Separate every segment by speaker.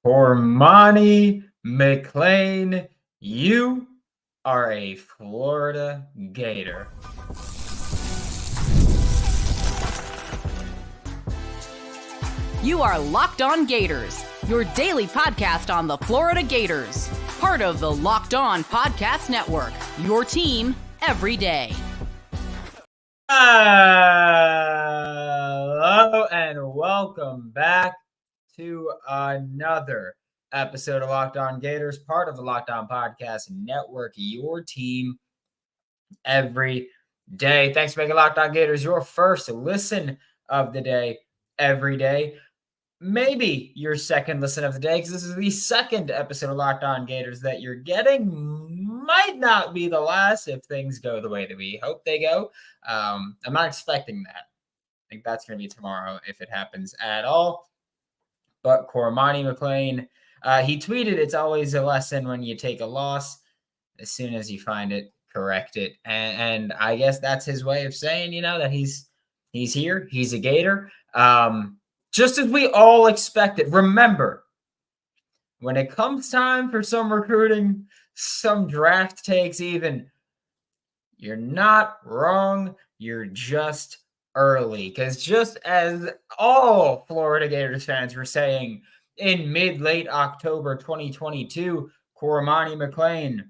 Speaker 1: Cormani McClain, you are a Florida Gator.
Speaker 2: You are Locked On Gators, your daily podcast on the Florida Gators. Part of the Locked On Podcast Network, your team every day.
Speaker 1: Hello and welcome back to another episode of Locked On Gators, part of the Locked On Podcast Network, your team every day. Thanks for making Locked On Gators your first listen of the day every day. Maybe your second listen of the day, because this is the second episode of Locked On Gators that you're getting. Might not be the last if things go the way that we hope they go. I'm not expecting that. I think that's going to be tomorrow if it happens at all. But Cormani McClain, he tweeted, "It's always a lesson when you take a loss. As soon as you find it, correct it." And I guess that's his way of saying, that he's here. He's a Gator. Just as we all expected. Remember, when it comes time for some recruiting, some draft takes even, you're not wrong. You're just early. Because just as all Florida Gators fans were saying in mid-late October 2022, Cormani McClain,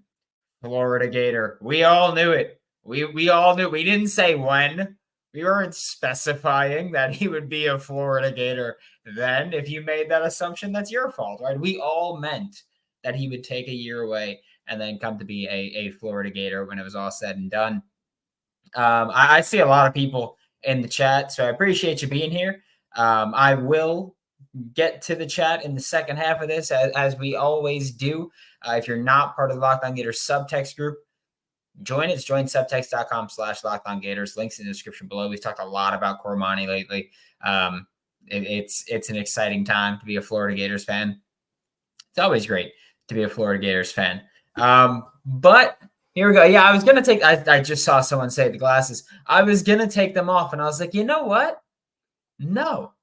Speaker 1: Florida Gator. We all knew it. We all knew. We didn't say when. We weren't specifying that he would be a Florida Gator then. If you made that assumption, that's your fault, right? We all meant that he would take a year away and then come to be a Florida Gator when it was all said and done. I see a lot of people in the chat, so I appreciate you being here. I will get to the chat in the second half of this, as we always do. If you're not part of the Locked On Gators subtext group, join it. It's joinsubtext.com/LockedOnGators. Links in the description below. We've talked a lot about Cormani lately. It's an exciting time to be a Florida Gators fan. It's always great to be a Florida Gators fan. But here we go. Yeah, I was going to take – I just saw someone say the glasses. I was going to take them off, and I was like, you know what? No.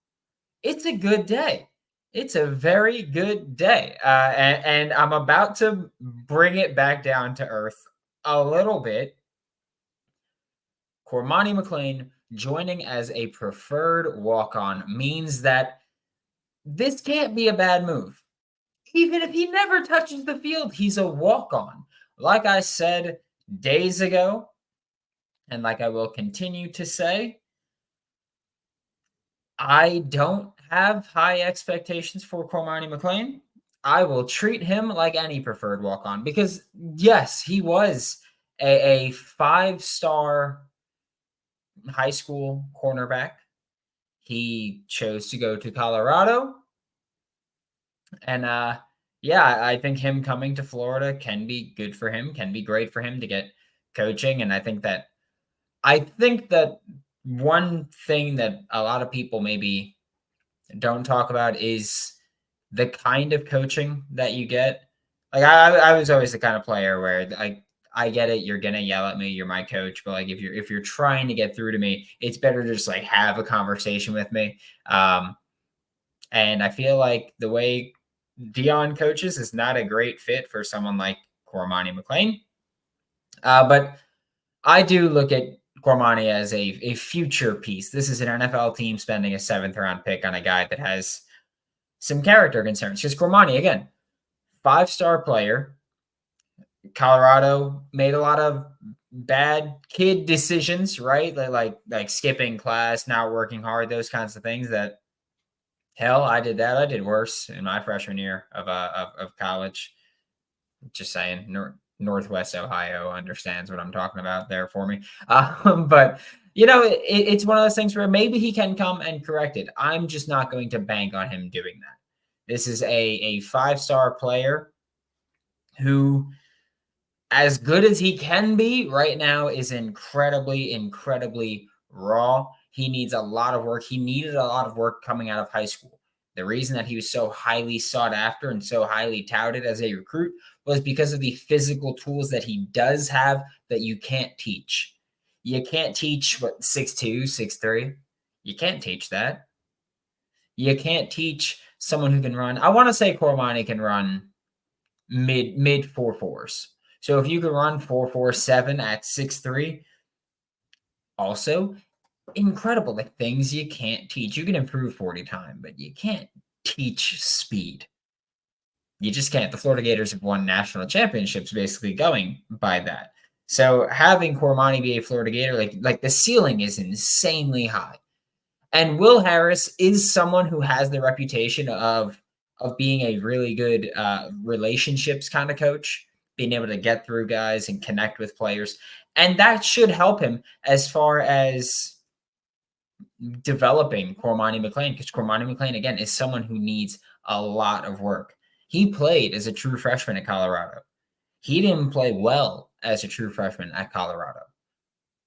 Speaker 1: It's a good day. It's a very good day. And I'm about to bring it back down to earth a little bit. Cormani McClain joining as a preferred walk-on means that this can't be a bad move. Even if he never touches the field, he's a walk-on. Like I said days ago, and like I will continue to say, I don't have high expectations for Cormani McClain. I will treat him like any preferred walk-on because, yes, he was a five-star high school cornerback. He chose to go to Colorado. And, I think him coming to Florida can be good for him, can be great for him to get coaching. And I think that one thing that a lot of people maybe don't talk about is the kind of coaching that you get. Like I was always the kind of player where I get it. You're gonna yell at me. You're my coach, but like if you're trying to get through to me, it's better to just like have a conversation with me. And I feel like the way Dion coaches is not a great fit for someone like Cormani McClain. But I do look at Cormani as a future piece. This is an NFL team spending a 7th-round pick on a guy that has some character concerns. Because Cormani, again, 5-star player. Colorado made a lot of bad kid decisions, right? Like skipping class, not working hard, those kinds of things that, hell, I did that. I did worse in my freshman year of college. Just saying, Northwest Ohio understands what I'm talking about there for me. But, it's one of those things where maybe he can come and correct it. I'm just not going to bank on him doing that. This is a 5-star player who, as good as he can be right now, is incredibly, incredibly raw. He needs a lot of work. He needed a lot of work coming out of high school. The reason that he was so highly sought after and so highly touted as a recruit was because of the physical tools that he does have that you can't teach. You can't teach 6'2", 6'3". You can't teach that. You can't teach someone who can run. I want to say Cormani can run mid 4.4s. So if you can run 4.47 at 6'3", also incredible. Like things you can't teach. You can improve 40 time, but you can't teach speed. You just can't. The Florida Gators have won national championships basically going by that. So having Cormani be a Florida Gator, like the ceiling is insanely high. And Will Harris is someone who has the reputation of being a really good relationships kind of coach, being able to get through guys and connect with players. And that should help him as far as developing Cormani McClain, because Cormani McClain, again, is someone who needs a lot of work. He played as a true freshman at Colorado. He didn't play well as a true freshman at Colorado.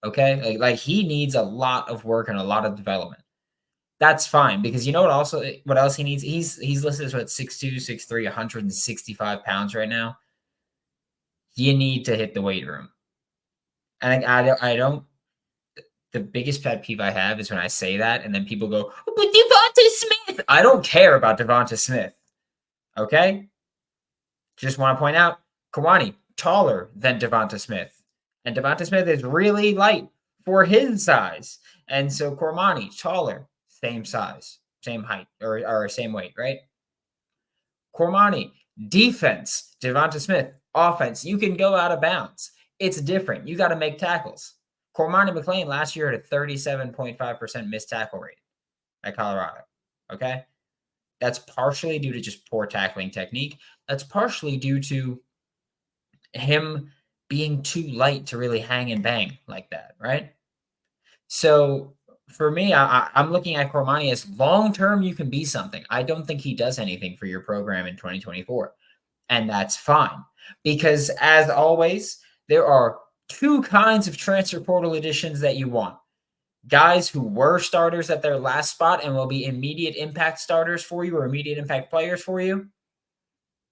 Speaker 1: Okay? Like he needs a lot of work and a lot of development. That's fine, because you know what else he needs? He's listed as what, 6'2", 6'3", 165 pounds right now. You need to hit the weight room. And I don't the biggest pet peeve I have is when I say that and then people go, but Devonta Smith. I don't care about Devonta Smith. Okay? Just want to point out, Cormani, taller than Devonta Smith. And Devonta Smith is really light for his size. And so Cormani, taller, same size, same height, or same weight, right? Cormani, defense, Devonta Smith, offense. You can go out of bounds. It's different. You got to make tackles. Cormani McClain last year had a 37.5% missed tackle rate at Colorado. Okay? That's partially due to just poor tackling technique. That's partially due to him being too light to really hang and bang like that, right? So for me, I'm looking at Cormani as long-term you can be something. I don't think he does anything for your program in 2024. And that's fine. Because as always, there are two kinds of transfer portal additions that you want. Guys who were starters at their last spot and will be immediate impact starters for you or immediate impact players for you.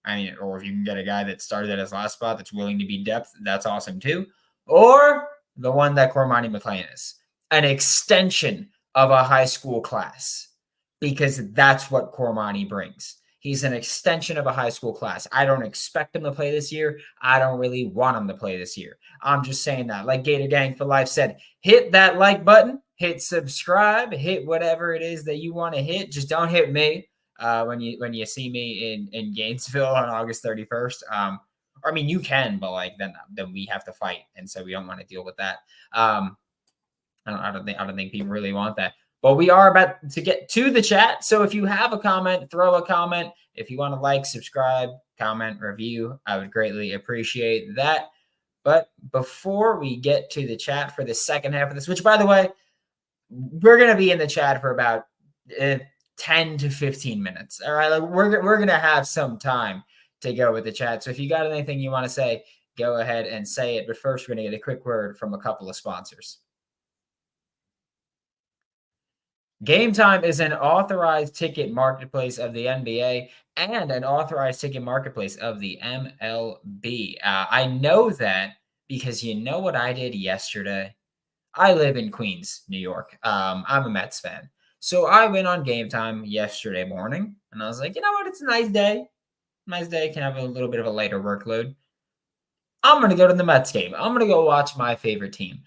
Speaker 1: I mean, or if you can get a guy that started at his last spot that's willing to be depth, that's awesome too. Or the one that Cormani McClain is, an extension of a high school class, because that's what Cormani brings. He's an extension of a high school class. I don't expect him to play this year. I don't really want him to play this year. I'm just saying that. Like Gator Gang for Life said, hit that like button, hit subscribe, hit whatever it is that you want to hit. Just don't hit me when you see me in Gainesville on August 31st. I mean, you can, but like then we have to fight, and so we don't want to deal with that. I don't think people really want that. But we are about to get to the chat. So if you have a comment, throw a comment. If you want to like, subscribe, comment, review, I would greatly appreciate that. But before we get to the chat for the second half of this, which by the way, we're going to be in the chat for about 10 to 15 minutes. All right. Like we're going to have some time to go with the chat. So if you got anything you want to say, go ahead and say it. But first, we're going to get a quick word from a couple of sponsors. Game Time is an authorized ticket marketplace of the NBA and an authorized ticket marketplace of the MLB. I know that because you know what I did yesterday? I live in Queens, New York. I'm a Mets fan. So I went on Game Time yesterday morning, and I was like, you know what? It's a nice day. Nice day. Can have a little bit of a lighter workload. I'm going to go to the Mets game. I'm going to go watch my favorite team.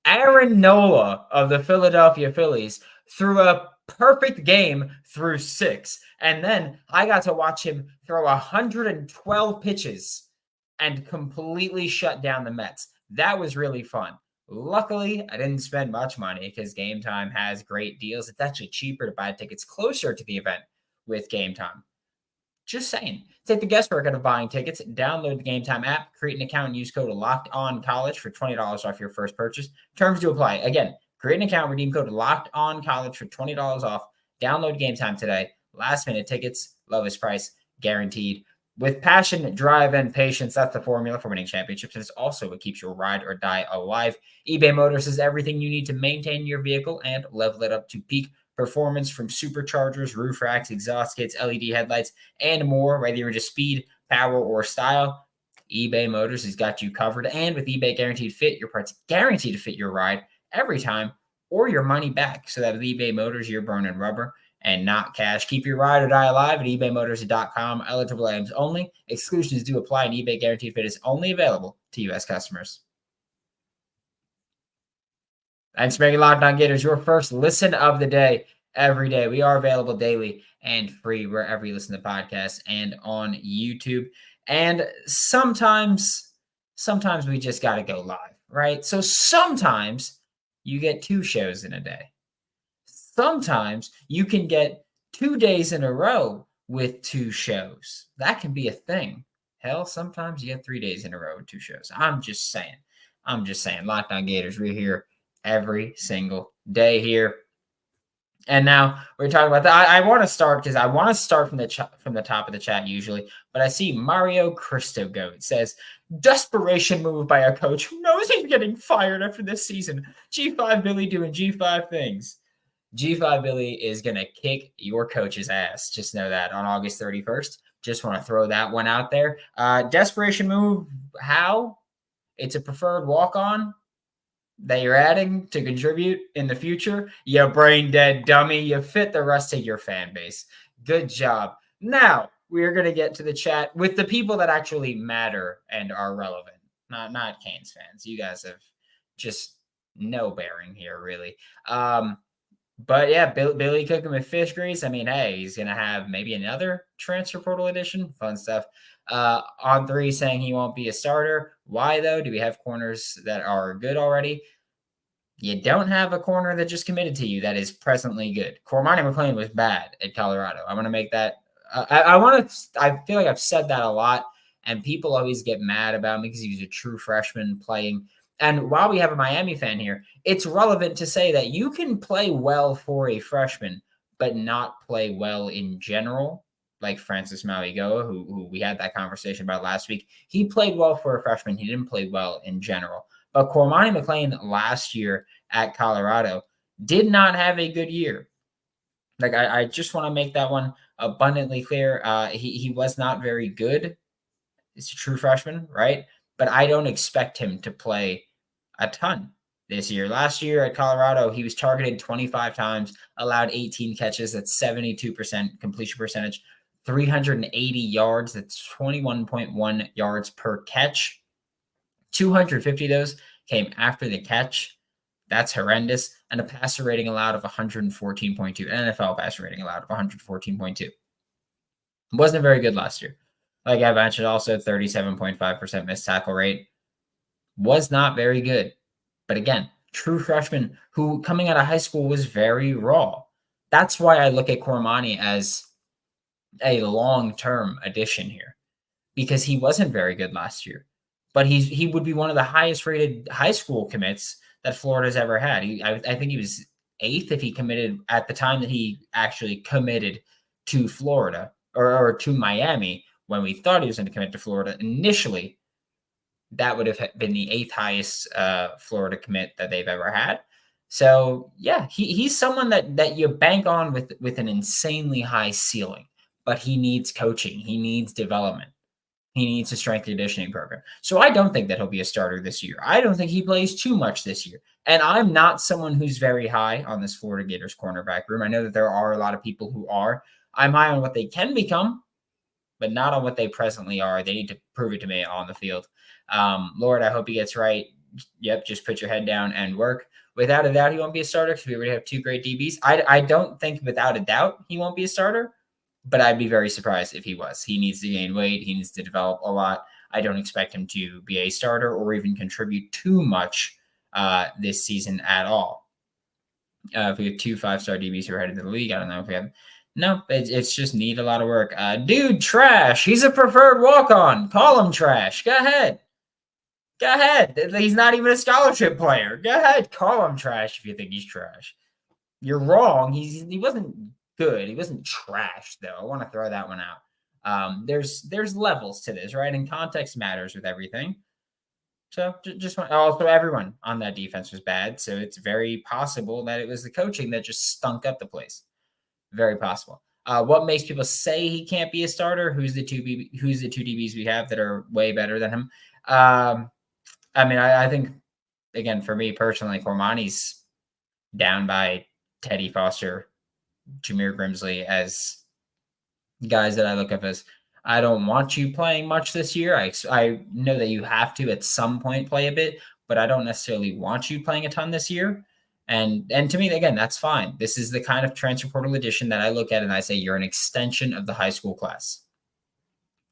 Speaker 1: Aaron Nola of the Philadelphia Phillies threw a perfect game through 6. And then I got to watch him throw 112 pitches and completely shut down the Mets. That was really fun. Luckily, I didn't spend much money because Game Time has great deals. It's actually cheaper to buy tickets closer to the event with Game Time. Just saying. Take the guesswork out of buying tickets. Download the Game Time app, create an account, and use code LOCKEDONCollege for $20 off your first purchase. Terms to apply. Again, create an account, redeem code LOCKEDONCollege for $20 off. Download Game Time today. Last minute tickets, lowest price, guaranteed. With passion, drive, and patience, that's the formula for winning championships. And it's also what keeps your ride or die alive. eBay Motors is everything you need to maintain your vehicle and level it up to peak performance, from superchargers, roof racks, exhaust kits, LED headlights, and more. Whether you're into speed, power, or style, eBay Motors has got you covered. And with eBay Guaranteed Fit, your parts guaranteed to fit your ride every time or your money back. So that with eBay Motors, you're burning rubber and not cash. Keep your ride or die alive at ebaymotors.com. Eligible items only. Exclusions do apply, and eBay guaranteed fit is only available to U.S. customers. Thanks for making Locked On Gators your first listen of the day every day. We are available daily and free wherever you listen to podcasts and on YouTube. And sometimes we just got to go live, right? So sometimes you get 2 shows in a day. Sometimes you can get 2 days in a row with 2 shows. That can be a thing. Hell, sometimes you get 3 days in a row with 2 shows. I'm just saying. Locked On Gators, we're here every single day here. And now we're talking about that. I want to start because I want to start from the top of the chat usually, but I see Mario Cristo Goat says, desperation move by a coach who knows he's getting fired after this season. G5 Billy doing G5 things. G5 Billy is going to kick your coach's ass. Just know that on August 31st. Just want to throw that one out there. Desperation move, how? It's a preferred walk-on that you're adding to contribute in the future. You brain dead dummy. You fit the rest of your fan base. Good job. Now we're going to get to the chat with the people that actually matter and are relevant. Not Canes fans. You guys have just no bearing here, really. But yeah, Billy cooking with fish grease. I mean, hey, he's going to have maybe another transfer portal edition. Fun stuff. On 3 saying he won't be a starter. Why, though? Do we have corners that are good already? You don't have a corner that just committed to you that is presently good. Cormani McClain was bad at Colorado. I want to make that. I feel like I've said that a lot, and people always get mad about me because he was a true freshman playing. And while we have a Miami fan here, it's relevant to say that you can play well for a freshman, but not play well in general. Like Francis Maligoa, who we had that conversation about last week. He played well for a freshman. He didn't play well in general. But Cormani McClain last year at Colorado did not have a good year. Like, I just want to make that one abundantly clear. He was not very good. It's a true freshman, right? But I don't expect him to play a ton this year. Last year at Colorado, he was targeted 25 times, allowed 18 catches. That's 72% completion percentage. 380 yards, that's 21.1 yards per catch. 250 of those came after the catch. That's horrendous. And a passer rating allowed of 114.2. NFL passer rating allowed of 114.2. Wasn't very good last year. Like I mentioned, also 37.5% missed tackle rate. Was not very good. But again, true freshman who coming out of high school was very raw. That's why I look at Cormani as a long-term addition here, because he wasn't very good last year, but he would be one of the highest rated high school commits that Florida's ever had. I think he was 8th if he committed at the time that he actually committed to Florida or to Miami when we thought he was going to commit to Florida initially. That would have been the 8th highest Florida commit that they've ever had. So yeah, he's someone that you bank on with an insanely high ceiling. But he needs coaching. He needs development. He needs a strength and conditioning program. So I don't think that he'll be a starter this year. I don't think he plays too much this year. And I'm not someone who's very high on this Florida Gators cornerback room. I know that there are a lot of people who are. I'm high on what they can become, but not on what they presently are. They need to prove it to me on the field. Lord, I hope he gets right. Yep, just put your head down and work. Without a doubt, he won't be a starter because we already have 2 great DBs. I don't think without a doubt he won't be a starter. But I'd be very surprised if he was. He needs to gain weight. He needs to develop a lot. I don't expect him to be a starter or even contribute too much this season at all. If we have 2 5-star DBs who are headed to the league, I don't know if we have. No, it's just need a lot of work. Dude, trash. He's a preferred walk-on. Call him trash. Go ahead. He's not even a scholarship player. Go ahead. Call him trash if you think he's trash. You're wrong. He wasn't good. He wasn't trash, though. I want to throw that one out. There's levels to this, right? And context matters with everything. So just also everyone on that defense was bad. So it's very possible that it was the coaching that just stunk up the place. Very possible. What makes people say he can't be a starter? Who's the two DBs we have that are way better than him? I mean, I think, again, for me personally, Cormani's down by Teddy Foster Jameer Grimsley as guys that I look up as, I don't want you playing much this year. I know that you have to at some point play a bit, but I don't necessarily want you playing a ton this year. And to me, again, that's fine. This is the kind of transfer portal edition that I look at and I say you're an extension of the high school class.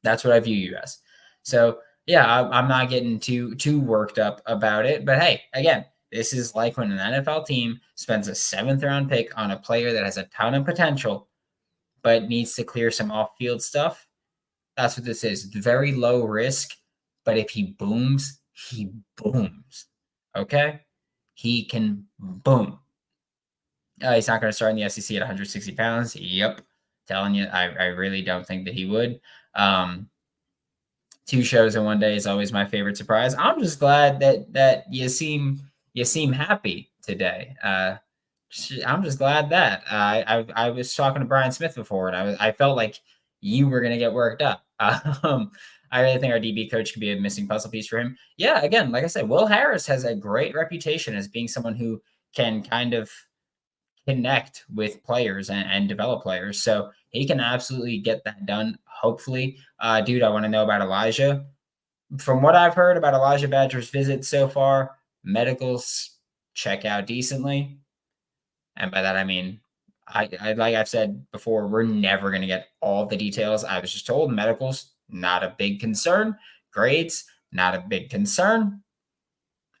Speaker 1: That's what I view you as. So yeah, I'm not getting too worked up about it. But hey, again, this is like when an NFL team spends a 7th round pick on a player that has a ton of potential, but needs to clear some off-field stuff. That's what this is. Very low risk, but if he booms, he booms. Okay? He can boom. He's not going to start in the SEC at 160 pounds. Yep. Telling you, I really don't think that he would. 2 shows in one day is always my favorite surprise. I'm just glad that you seem happy today. I'm just glad that I was talking to Brian Smith before, and I felt like you were going to get worked up. I really think our DB coach could be a missing puzzle piece for him. Yeah, again, like I said, Will Harris has a great reputation as being someone who can kind of connect with players and develop players. So he can absolutely get that done. Hopefully, dude, I want to know about Elijah. From what I've heard about Elijah Badger's visit so far, medicals check out decently. And by that, I mean, I like I've said before, we're never going to get all the details. I was just told medicals, not a big concern. Grades, not a big concern.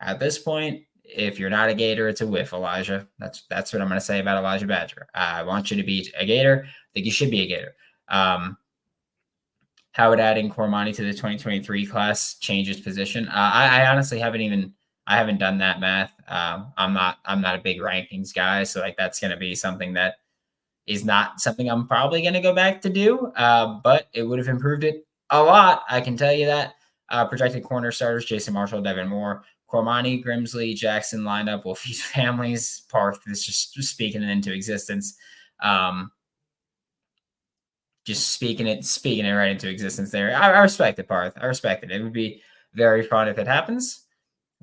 Speaker 1: At this point, if you're not a Gator, it's a whiff, Elijah. That's what I'm going to say about Elijah Badger. I want you to be a Gator. I think you should be a Gator. How would adding Cormani to the 2023 class change his position? I honestly haven't done that math. I'm not a big rankings guy, so like that's going to be something that is not something I'm probably going to go back to do. But it would have improved it a lot. I can tell you that. Projected corner starters: Jason Marshall, Devin Moore, Cormani, Grimsley, Jackson lineup will feed families. Parth is just speaking it into existence. Just speaking it right into existence there. I respect it, Parth. I respect it. It would be very fun if it happens.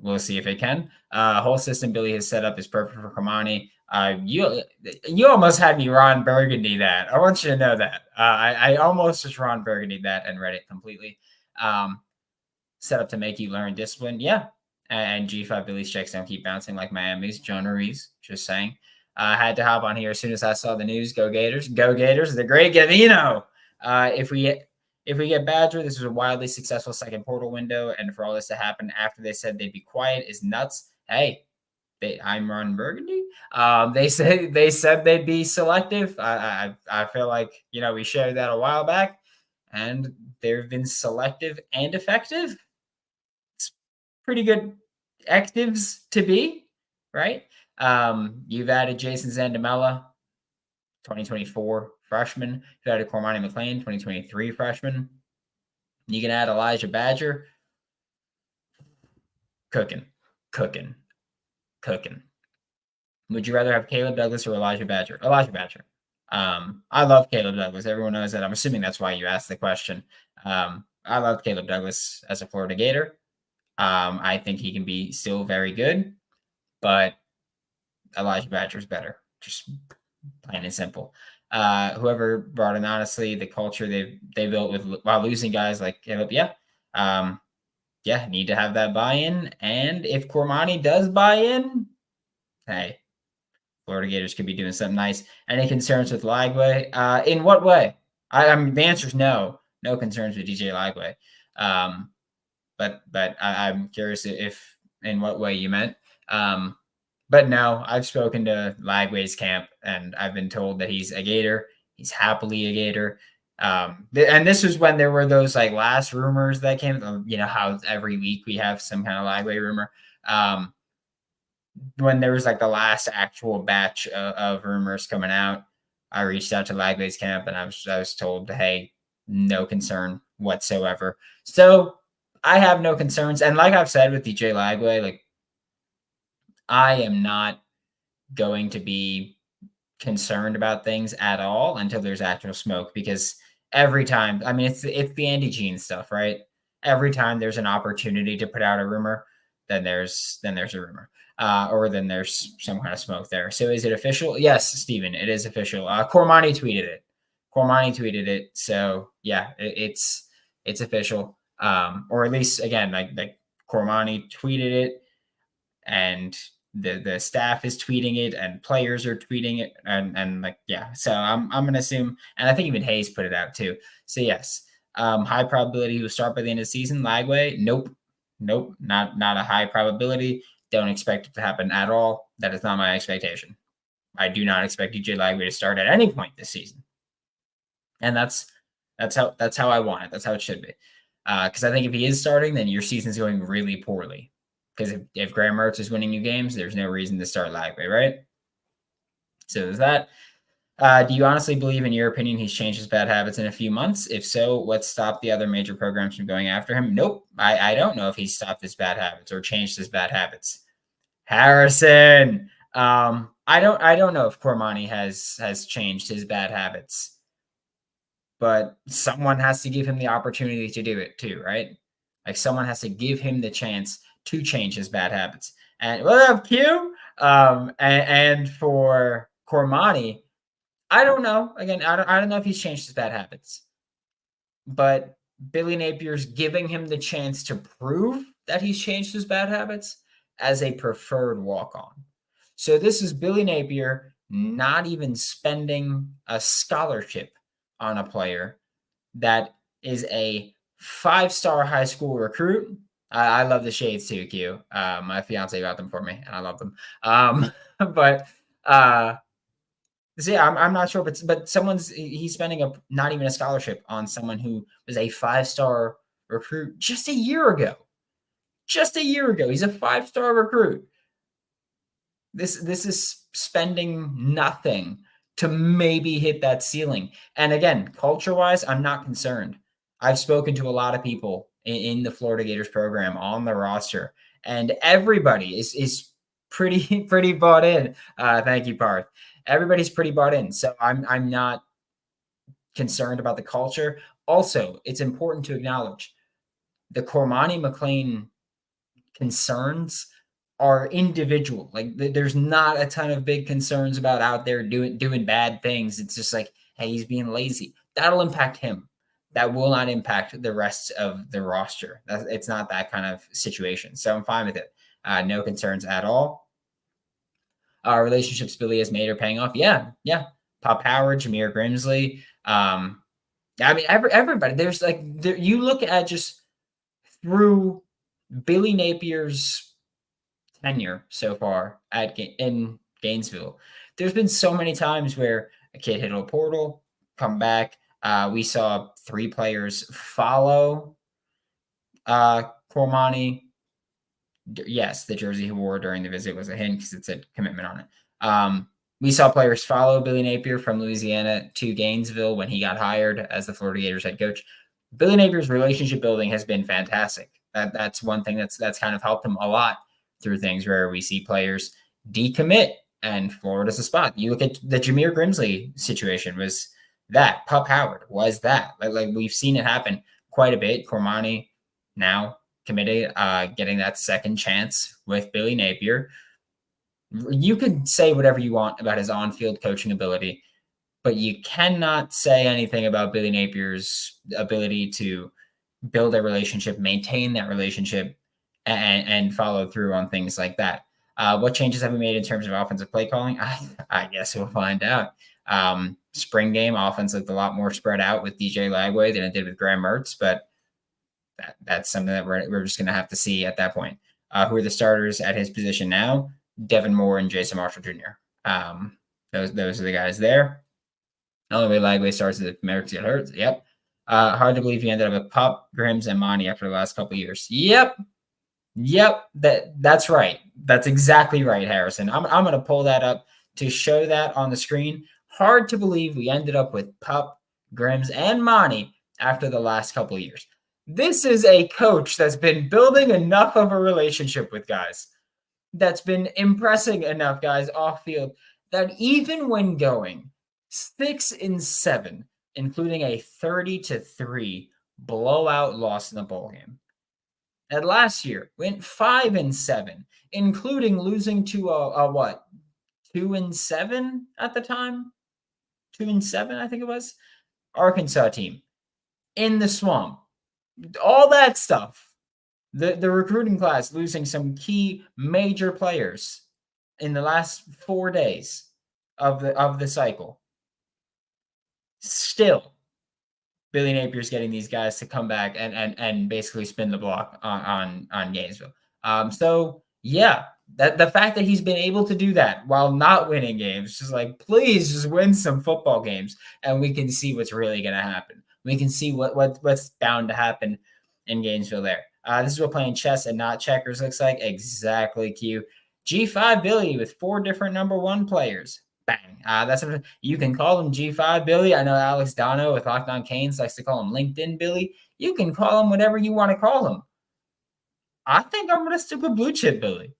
Speaker 1: We'll see if it can. Whole system Billy has set up is perfect for Cormani. You almost had me Ron Burgundy that. I want you to know that. I almost just Ron Burgundy that and read it completely. Set up to make you learn discipline. Yeah. And G5 Billy's checks don't keep bouncing like Miami's. John Ruiz, just saying. I had to hop on here as soon as I saw the news. Go Gators. Go Gators. The great Gavino. If we get Badger, this was a wildly successful second portal window. And for all this to happen after they said they'd be quiet is nuts. Hey, I'm Ron Burgundy. They said they'd be selective. I feel like, we shared that a while back. And they've been selective and effective. It's pretty good actives to be, right? You've added Jason Zandamela, 2024 freshman. You've added Cormani McClain, 2023 freshman. You can add Elijah Badger. Cooking. Would you rather have Caleb Douglas or Elijah Badger? Elijah Badger. I love Caleb Douglas. Everyone knows that. I'm assuming that's why you asked the question. I love Caleb Douglas as a Florida Gator. I think he can be still very good, but Elijah Badger is better. Just plain and simple. Whoever brought in, honestly, the culture they built while losing guys like Caleb, need to have that buy-in. And if Cormani does buy in, hey, Florida Gators could be doing something nice. Any concerns with Lagway? In what way? I mean, the answer is no. No concerns with DJ Lagway. But I'm curious if in what way you meant. But no, I've spoken to Lagway's camp, and I've been told that he's a Gator. He's happily a Gator. And this was when there were those like last rumors that came. How every week we have some kind of Lagway rumor. When there was like the last actual batch of rumors coming out, I reached out to Lagway's camp, and I was told, hey, no concern whatsoever. So I have no concerns. And like I've said with DJ Lagway, like, I am not going to be concerned about things at all until there's actual smoke, because every time, I mean, it's the Andy Jean stuff, right? Every time there's an opportunity to put out a rumor, then there's a rumor. or then there's some kind of smoke there. So is it official? Yes, Steven, it is official. Cormani tweeted it. So yeah, it's official. Or at least again, like Cormani tweeted it, and the staff is tweeting it, and players are tweeting it, and like, yeah. So I'm gonna assume, and I think even Hayes put it out too. So yes, high probability he will start by the end of the season. Lagway, nope, not a high probability. Don't expect it to happen at all. That is not my expectation. I do not expect DJ Lagway to start at any point this season, and that's how I want it. That's how it should be. Because I think if he is starting, then your season's going really poorly. Because if Graham Mertz is winning you games, there's no reason to start Lagway, right? So there's that. Do you honestly believe, in your opinion, he's changed his bad habits in a few months? If so, what stopped the other major programs from going after him? Nope. I don't know if he stopped his bad habits or changed his bad habits. Harrison. I don't know if Cormani has changed his bad habits, but someone has to give him the opportunity to do it too, right? Like someone has to give him the chance to change his bad habits. And what up, Q? And for Cormani, I don't know. Again, I don't know if he's changed his bad habits, but Billy Napier's giving him the chance to prove that he's changed his bad habits as a preferred walk-on. So this is Billy Napier not even spending a scholarship on a player that is a 5-star high school recruit. I love the shades too, Q. My fiance got them for me, and I love them. But so yeah, I'm not sure, but he's spending not even a scholarship on someone who was a 5-star recruit just a year ago. Just a year ago, he's a 5-star recruit. This is spending nothing to maybe hit that ceiling. And again, culture-wise, I'm not concerned. I've spoken to a lot of people in the Florida Gators program on the roster, and everybody is pretty bought in. Thank you, Parth. Everybody's pretty bought in, so I'm not concerned about the culture. Also, it's important to acknowledge the Cormani McClain concerns are individual. Like there's not a ton of big concerns about out there doing bad things. It's just like, hey, he's being lazy. That'll impact him. That will not impact the rest of the roster. It's not that kind of situation. So I'm fine with it. No concerns at all. Relationships Billy has made are paying off. Yeah. Pop Howard, Jameer Grimsley. I mean, everybody. There's you look at just through Billy Napier's tenure so far in Gainesville. There's been so many times where a kid hit a portal, come back. We saw 3 players follow Cormani. Yes, the jersey he wore during the visit was a hint because it said commitment on it. We saw players follow Billy Napier from Louisiana to Gainesville when he got hired as the Florida Gators head coach. Billy Napier's relationship building has been fantastic. That's one thing that's kind of helped him a lot through things where we see players decommit and Florida's a spot. You look at the Jameer Grimsley situation was that. Pup Howard was that. Like we've seen it happen quite a bit. Cormani now committed, getting that second chance with Billy Napier. You can say whatever you want about his on-field coaching ability, but you cannot say anything about Billy Napier's ability to build a relationship, maintain that relationship, and follow through on things like that. What changes have we made in terms of offensive play calling? I guess we'll find out. Spring game offense looked a lot more spread out with DJ Lagway than it did with Graham Mertz, but that's something that we're just going to have to see at that point. Who are the starters at his position now? Devin Moore and Jason Marshall Jr. Those are the guys there. The only way Lagway starts is if Mertz gets hurt. Yep. Hard to believe he ended up with Pop, Grims, and Monty after the last couple of years. Yep. That's right. That's exactly right, Harrison. I'm going to pull that up to show that on the screen. Hard to believe we ended up with Pop, Grims, and Monty after the last couple of years. This is a coach that's been building enough of a relationship with guys, that's been impressing enough guys off field, that even when going 6-7, including a 30-3 blowout loss in the bowl game, that last year went 5-7, including losing to a what? 2-7 at the time? 2-7, I think it was. Arkansas team in the swamp. All that stuff. The recruiting class losing some key major players in the last 4 days of the cycle. Still, Billy Napier's getting these guys to come back and basically spin the block on Gainesville. So yeah, that the fact that he's been able to do that while not winning games, just like, please just win some football games, and we can see what's really going to happen. We can see what's bound to happen in Gainesville there. This is what playing chess and not checkers looks like. Exactly, Q. G5 Billy with 4 different number 1 players. Bang. That's what you can call him, G5 Billy. I know Alex Dono with Locked On Canes likes to call him LinkedIn Billy. You can call him whatever you want to call him. I think I'm going to stick with Blue Chip Billy.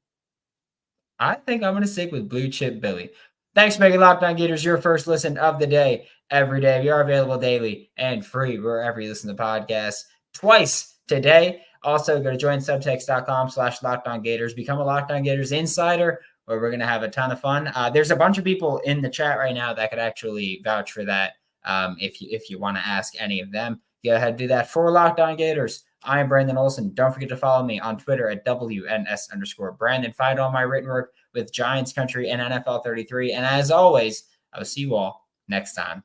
Speaker 1: Blue Chip Billy. Thanks for making Locked On Gators your first listen of the day every day. We are available daily and free wherever you listen to podcasts twice today. Also, go to joinsubtext.com/LockedOnGators. Become a Locked On Gators insider, where we're going to have a ton of fun. There's a bunch of people in the chat right now that could actually vouch for that. If you want to ask any of them, go ahead and do that. For Locked On Gators, I am Brandon Olsen. Don't forget to follow me on Twitter at WNS_Brandon. Find all my written work with Giants Country and NFL 33. And as always, I will see you all next time.